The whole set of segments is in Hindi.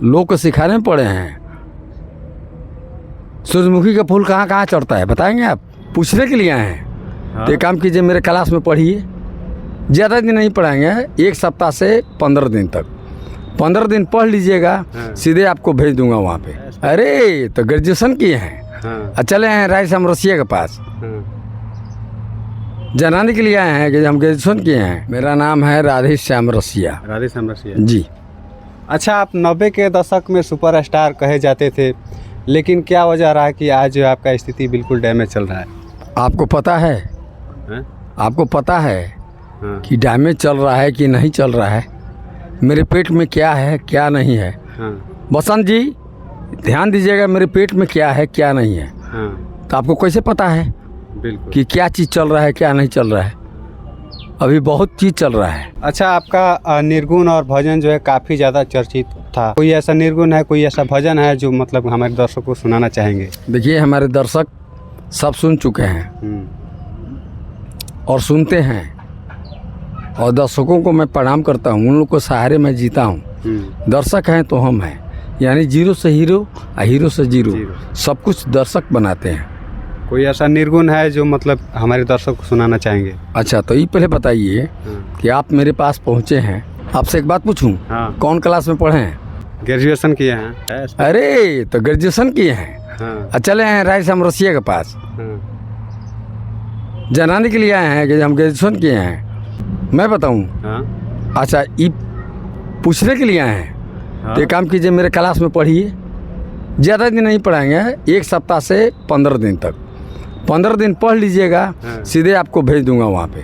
लोग को सिखाने पड़े हैं। सूरजमुखी का फूल कहाँ कहाँ चढ़ता है बताएंगे आप? पूछने के लिए आए हैं। हाँ। तो एक काम कीजिए, मेरे क्लास में पढ़िए। ज़्यादा दिन नहीं पढ़ाएंगे, 1 सप्ताह से 15 दिन तक। 15 दिन पढ़ लीजिएगा, हाँ। सीधे आपको भेज दूंगा वहाँ पे। अरे तो ग्रेजुएशन किए हैं, हाँ। चले हैं राधे श्याम रसिया के पास, हाँ। जनाने के लिए आए हैं कि हम ग्रेजुएशन किए हैं। मेरा नाम है राधे श्याम रसिया राधे श्याम रसिया जी। अच्छा, आप 90 के दशक में सुपरस्टार कहे जाते थे, लेकिन क्या वजह रहा कि आज जो आपका स्थिति बिल्कुल डैमेज चल रहा है? आपको पता है, हाँ? आपको पता है हाँ। कि डैमेज चल रहा है कि नहीं चल रहा है? मेरे पेट में क्या है क्या नहीं है? हाँ। बसंत जी ध्यान दीजिएगा, मेरे पेट में क्या है क्या नहीं है। हाँ। तो आपको कैसे पता है बिल्कुल कि क्या चीज़ चल रहा है क्या नहीं चल रहा है? अभी बहुत चीज़ चल रहा है। अच्छा, आपका निर्गुण और भजन जो है काफ़ी ज़्यादा चर्चित था। कोई ऐसा निर्गुण है, कोई ऐसा भजन है जो मतलब हमारे दर्शकों को सुनाना चाहेंगे? देखिए, हमारे दर्शक सब सुन चुके हैं और सुनते हैं, और दर्शकों को मैं प्रणाम करता हूँ। उन लोग को सहारे मैं जीता हूँ। दर्शक हैं तो हम हैं, यानी जीरो से हीरो और हीरो से जीरो, सब कुछ दर्शक बनाते हैं। कोई ऐसा निर्गुण है जो मतलब हमारे दर्शक को सुनाना चाहेंगे? अच्छा, तो ये पहले बताइए कि आप मेरे पास पहुँचे हैं, आपसे एक बात पूछूं? हाँ। कौन क्लास में पढ़े हैं? ग्रेजुएशन किए हैं। अरे तो ग्रेजुएशन किए हैं, हाँ। चले हैं राधे श्याम रसिया के पास, हाँ। जनाने के लिए आए हैं कि हम ग्रेजुएशन किए हैं। मैं बताऊं? हाँ। अच्छा, ये पूछने के लिए आए हैं। हाँ। तो एक काम कीजिए, मेरे क्लास में पढ़िए। ज़्यादा दिन नहीं पढ़ाएंगे, 1 सप्ताह से 15 दिन तक। 15 दिन पढ़ लीजिएगा, हाँ। सीधे आपको भेज दूंगा वहाँ पे।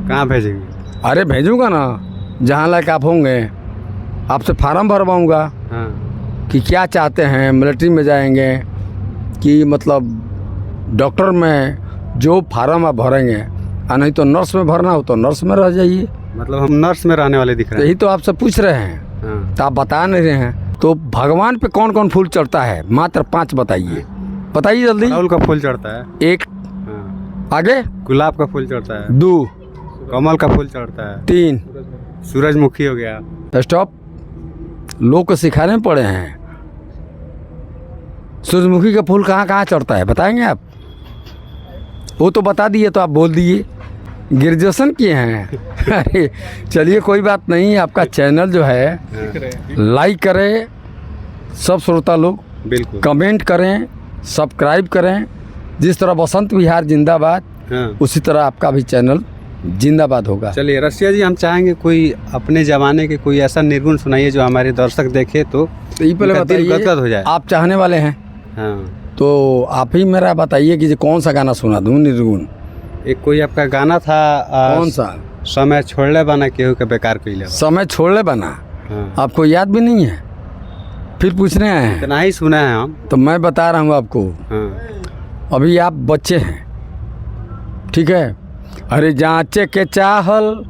कहाँ भेजेंगे? अरे भेजूंगा ना, जहाँ लायक आप होंगे। आपसे फार्म भरवाऊँगा हाँ। कि क्या चाहते हैं, मिलिट्री में जाएंगे कि मतलब डॉक्टर में, जो फार्म आप भरेंगे। और नहीं तो नर्स में भरना हो तो नर्स में रह जाइए। मतलब हम नर्स में रहने वाले दिख रहे हैं। यही तो आपसे पूछ रहे हैं, हाँ। तो आप बता नहीं रहे हैं। तो भगवान पे कौन कौन फूल चढ़ता है? मात्र 5 बताइए, बताइए जल्दी। अड़हुल का फूल चढ़ता है। 1, हाँ। आगे गुलाब का फूल चढ़ता है। 2, कमल का फूल चढ़ता है। 3, सूरजमुखी हो गया। स्टॉप। लोग को सिखाने पड़े हैं। सूरजमुखी का फूल कहाँ कहाँ चढ़ता है बताएंगे आप? वो तो बता दिए, तो आप बोल दिए ग्रेजुएशन किए हैं। अरे चलिए, कोई बात नहीं। आपका चैनल जो है लाइक करें, सब श्रोता लोग बिल्कुल कमेंट करें, सब्सक्राइब करें। जिस तरह बसंत विहार जिंदाबाद, हाँ। उसी तरह आपका भी चैनल जिंदाबाद होगा। चलिए रसिया जी, हम चाहेंगे कोई अपने ज़माने के कोई ऐसा निर्गुण सुनाइए जो हमारे दर्शक देखे तो ये पहले उनका दिल बताइए, गदगद हो जाए। आप चाहने वाले हैं हाँ। तो आप ही मेरा बताइए कि कौन सा गाना सुना दूँ निर्गुण? एक कोई आपका गाना था, कौन सा? समय छोड़ले बना केहू के बेकार कइले। समय छोड़ले बना। हाँ। आपको याद भी नहीं है, फिर पूछने आए हैं? इतना ही सुना है हम। तो मैं बता रहा हूँ आपको। हाँ। अभी आप बच्चे हैं, ठीक है? अरे जांचे के चाहल,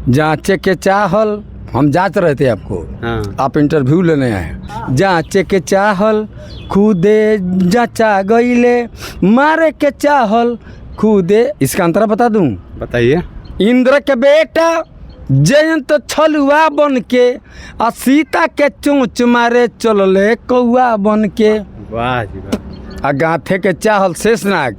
जांचे के चाहल, हम जांच रहे थे आपको। हाँ। आप इंटरव्यू लेने आए। जांचे के चाहल खुदे जांचा गईले, मारे के चाहल खुदे। इसका अंतर बता दूं? बताइए। इंद्र के बेटा जयंत छलुआ बन के, आ सीता के चोंच मारे चलले कौआ बन के। वाह जी वाह। आ गाथे के चाहल शेषनाग,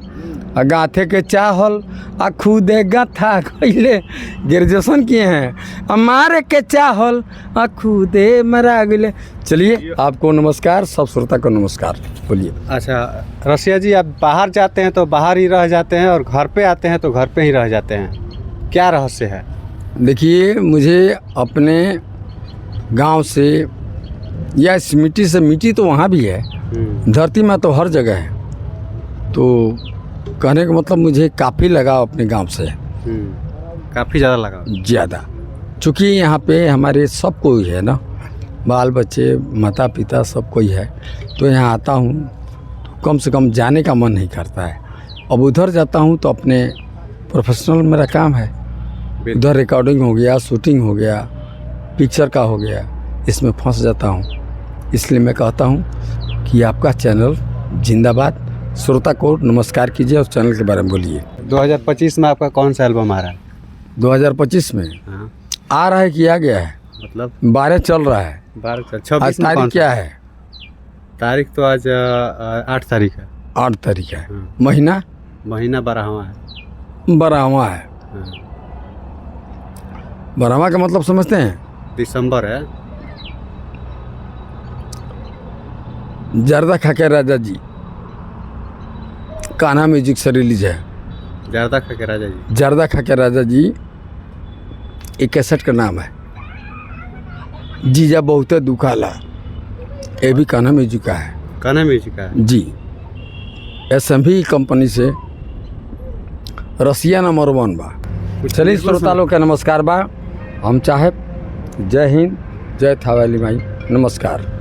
आ गाथे के चाहल आ खुदे गाथा गईले। ग्रेजुएशन किए हैं। आ मारे के चाहल आ खुदे मरा गईले। चलिए, आपको नमस्कार, सब श्रोता को नमस्कार। बोलिए। अच्छा रसिया जी, आप बाहर जाते हैं तो बाहर ही रह जाते हैं, और घर पे आते हैं तो घर पे ही रह जाते हैं, क्या रहस्य है? देखिए, मुझे अपने गांव से या इस मिट्टी से, मिट्टी तो वहाँ भी है, धरती में तो हर जगह है। तो कहने का मतलब मुझे काफ़ी लगाव अपने गांव से, काफ़ी ज़्यादा लगा। ज़्यादा। चूँकि यहाँ पे हमारे सब कोई है ना, बाल बच्चे, माता पिता सब कोई है। तो यहाँ आता हूँ तो कम से कम जाने का मन नहीं करता है। अब उधर जाता हूँ तो अपने प्रोफेशनल मेरा काम है, उधर रिकॉर्डिंग हो गया, शूटिंग हो गया, पिक्चर का हो गया, इसमें फंस जाता हूँ। इसलिए मैं कहता हूँ कि आपका चैनल जिंदाबाद। श्रोता को नमस्कार कीजिए और चैनल के बारे में बोलिए। 2025 में आपका कौन सा एल्बम आ रहा है? 2025 में हाँ। आ रहा है कि आ गया है? मतलब 12 चल रहा है। 12 आज 26 में तारीख कौन सा? क्या है? तारीख तो आज 8 तारीख है। 8 तारीख है। हाँ। महीना महीना 12वां है। बारहवां है। हाँ। बारहवां का मतलब समझते हैं? दिसंबर है। जर्दा खाके राजा जी कान्हा म्यूजिक से रिलीज है। ज़्यादा खा के राजा जी। जर्दा खाके राजा जी एक कैसेट का नाम है। जीजा बहुत दुखाला, ये भी कान्हा म्यूजिक का है। कान्हा म्यूजिक का है। जी, SMV कंपनी से रसिया नंबर 1 बा। चलिए श्रोता लोग का नमस्कार बा। हम चाहे जय हिंद, जय थावेली माई, नमस्कार।